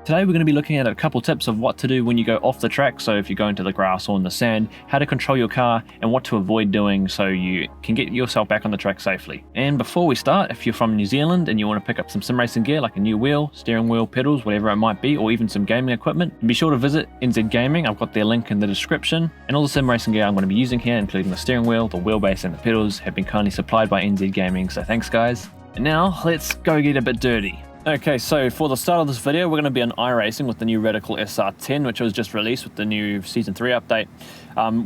Today we're going to be looking at a couple tips of what to do when you go off the track, so if you're going to the grass or in the sand, how to control your car and what to avoid doing so you can get yourself back on the track safely. And before we start, if you're from New Zealand and you want to pick up some sim racing gear like a new wheel, steering wheel, pedals, whatever it might be, or even some gaming equipment, be sure to visit NZ Gaming. I've got their link in the description, and all the sim racing gear I'm going to be using here, including the steering wheel, the wheelbase and the pedals, have been kindly supplied by NZ Gaming, so thanks guys. And now let's go get a bit dirty. Okay, so for the start of this video, we're going to be on iRacing with the new Radical SR10, which was just released with the new Season 3 update.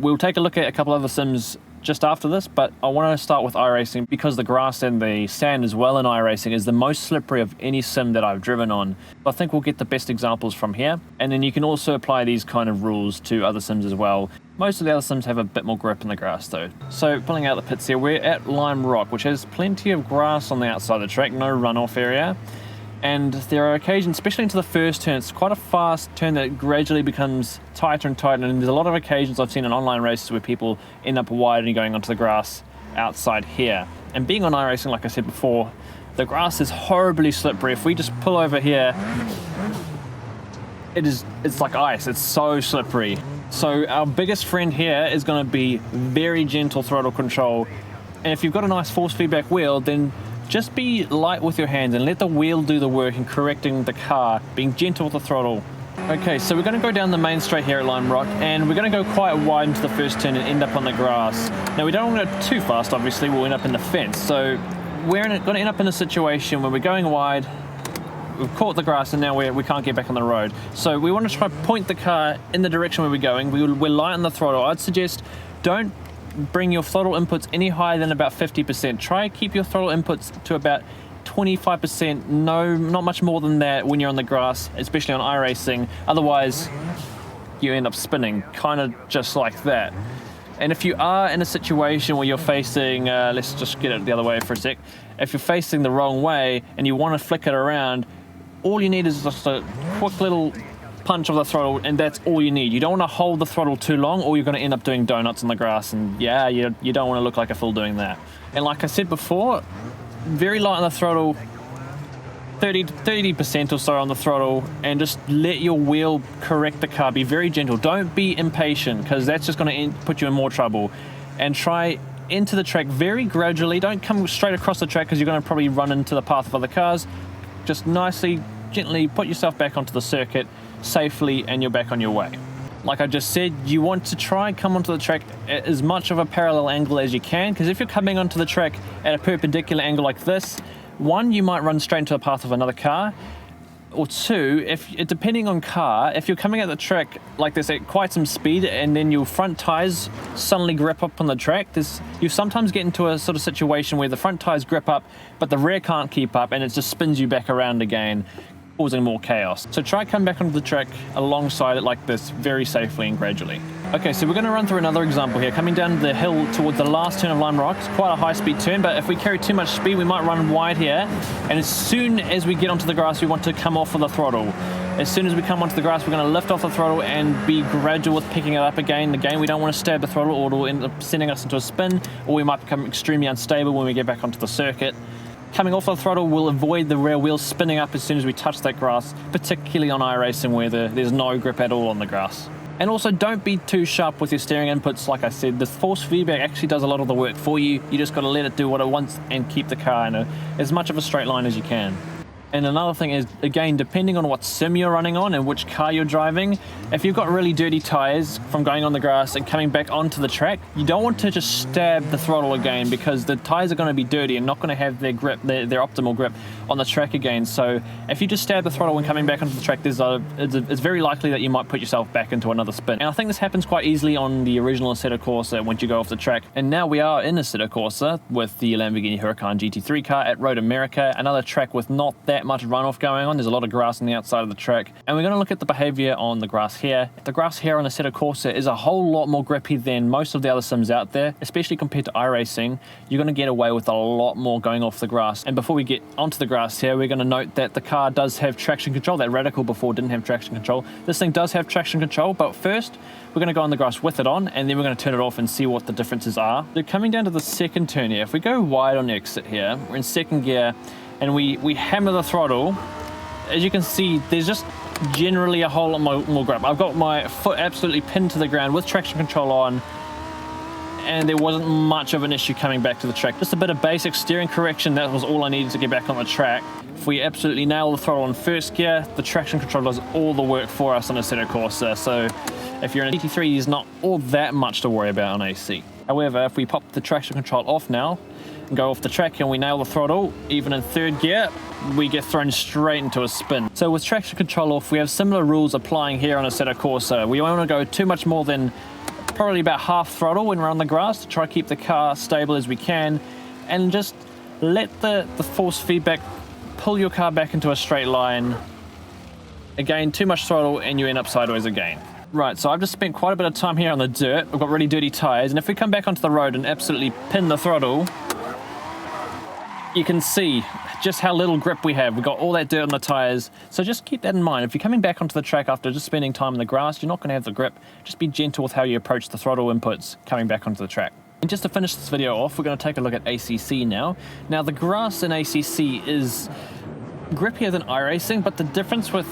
We'll take a look at a couple other sims just after this, but I want to start with iRacing because the grass and the sand as well in iRacing is the most slippery of any sim that I've driven on. I think we'll get the best examples from here, and then you can also apply these kind of rules to other sims as well. Most of the other sims have a bit more grip in the grass though. So pulling out the pits here, we're at Lime Rock, which has plenty of grass on the outside of the track, no runoff area. And there are occasions, especially into the first turn, it's quite a fast turn that gradually becomes tighter and tighter, and there's a lot of occasions I've seen in online races where people end up wide and going onto the grass outside here. And being on iRacing, like I said before, the grass is horribly slippery. If we just pull over here, it's like ice, it's so slippery. So our biggest friend here is going to be very gentle throttle control, and if you've got a nice force feedback wheel, then just be light with your hands and let the wheel do the work in correcting the car, being gentle with the throttle. Okay, so we're going to go down the main straight here at Lime Rock, and we're going to go quite wide into the first turn and end up on the grass. Now we don't want to go too fast, obviously, we'll end up in the fence. So we're going to end up in a situation where we're going wide, we've caught the grass, and now we can't get back on the road. So we want to try to point the car in the direction where we're going. We're light on the throttle. I'd suggest don't bring your throttle inputs any higher than about 50%. Try keep your throttle inputs to about 25%, no, not much more than that when you're on the grass, especially on iRacing. Otherwise, you end up spinning, kind of just like that. And if you are in a situation where you're facing, let's just get it the other way for a sec. If you're facing the wrong way and you want to flick it around, all you need is just a quick little punch of the throttle, and that's all you need. You don't want to hold the throttle too long, or you're going to end up doing donuts on the grass, and yeah, you don't want to look like a fool doing that. And like I said before, very light on the throttle, 30% or so on the throttle, and just let your wheel correct the car. Be very gentle. Don't be impatient, because that's just going to put you in more trouble. And try into the track very gradually. Don't come straight across the track, because you're going to probably run into the path of other cars. Just nicely, gently put yourself back onto the circuit safely, and you're back on your way. Like I just said, you want to try and come onto the track at as much of a parallel angle as you can, because if you're coming onto the track at a perpendicular angle like this, one, you might run straight into the path of another car, or two, depending on car, if you're coming at the track like this at quite some speed and then your front tires suddenly grip up on the track, you sometimes get into a sort of situation where the front tires grip up but the rear can't keep up, and it just spins you back around again, causing more chaos. So try come back onto the track alongside it like this, very safely and gradually. Okay, so we're going to run through another example here. Coming down the hill towards the last turn of Lime Rock, it's quite a high speed turn, but if we carry too much speed, we might run wide here. And as soon as we get onto the grass, we want to come off of the throttle. As soon as we come onto the grass, we're going to lift off the throttle and be gradual with picking it up again. Again, we don't want to stab the throttle, or it'll end up sending us into a spin, or we might become extremely unstable when we get back onto the circuit. Coming off the throttle will avoid the rear wheels spinning up as soon as we touch that grass, particularly on iRacing where there's no grip at all on the grass. And also, don't be too sharp with your steering inputs. Like I said, the force feedback actually does a lot of the work for you. You just got to let it do what it wants and keep the car in as much of a straight line as you can. And another thing is, again, depending on what sim you're running on and which car you're driving, if you've got really dirty tires from going on the grass and coming back onto the track, you don't want to just stab the throttle again, because the tires are going to be dirty and not going to have their grip, their optimal grip on the track again. So if you just stab the throttle when coming back onto the track, it's very likely that you might put yourself back into another spin. And I think this happens quite easily on the original Assetto Corsa once you go off the track. And now we are in Assetto Corsa with the Lamborghini Huracan GT3 car at Road America, another track with not that much runoff going on. There's a lot of grass on the outside of the track, and we're going to look at the behavior on the grass here. The grass here on the Assetto Corsa is a whole lot more grippy than most of the other sims out there, especially compared to iRacing. You're going to get away with a lot more going off the grass. And before we get onto the grass here, we're going to note that the car does have traction control. That Radical before didn't have traction control. This thing does have traction control, but first we're going to go on the grass with it on, and then we're going to turn it off and see what the differences are. So coming down to the second turn here, if we go wide on exit here, we're in second gear, and we hammer the throttle, as you can see, there's just generally a whole lot more grip. I've got my foot absolutely pinned to the ground with traction control on, and there wasn't much of an issue coming back to the track. Just a bit of basic steering correction, that was all I needed to get back on the track. If we absolutely nail the throttle in first gear, the traction control does all the work for us on Assetto Corsa. So if you're in a GT3, there's not all that much to worry about on AC. However, if we pop the traction control off now and go off the track and we nail the throttle, even in third gear, we get thrown straight into a spin. So with traction control off, we have similar rules applying here on Assetto Corsa. We don't want to go too much more than probably about half throttle when we're on the grass to try to keep the car stable as we can, and just let the force feedback pull your car back into a straight line. Again, too much throttle and you end up sideways again. Right, so I've just spent quite a bit of time here on the dirt. I've got really dirty tires, and if we come back onto the road and absolutely pin the throttle, you can see just how little grip we have. We've got all that dirt on the tires, so just keep that in mind. If you're coming back onto the track after just spending time in the grass, you're not going to have the grip. Just be gentle with how you approach the throttle inputs coming back onto the track. And just to finish this video off, we're going to take a look at ACC now. Now, the grass in ACC is grippier than iRacing, but the difference with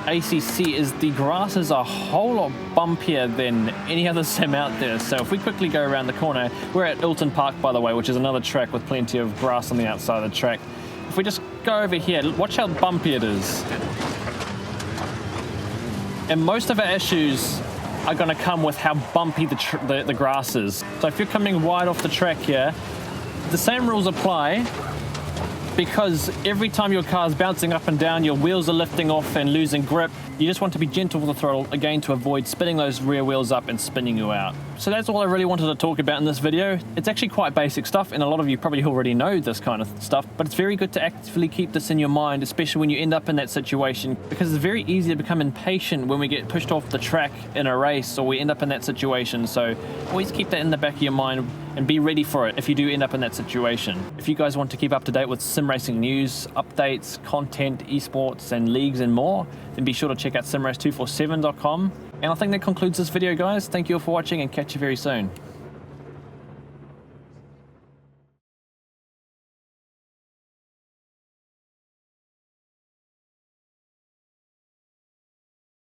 ACC is the grass is a whole lot bumpier than any other sim out there. So if we quickly go around the corner, we're at Ilton Park, by the way, which is another track with plenty of grass on the outside of the track. If we just go over here, watch how bumpy it is. And most of our issues are going to come with how bumpy the grass is. So if you're coming wide off the track here, the same rules apply, because every time your car is bouncing up and down, your wheels are lifting off and losing grip. You just want to be gentle with the throttle, again, to avoid spinning those rear wheels up and spinning you out. So that's all I really wanted to talk about in this video. It's actually quite basic stuff, and a lot of you probably already know this kind of stuff, but it's very good to actively keep this in your mind, especially when you end up in that situation, because it's very easy to become impatient when we get pushed off the track in a race or we end up in that situation. So always keep that in the back of your mind and be ready for it if you do end up in that situation. If you guys want to keep up to date with sim racing news, updates, content, esports and leagues and more, then be sure to check out simrace247.com. And I think that concludes this video, guys. Thank you all for watching, and catch you very soon.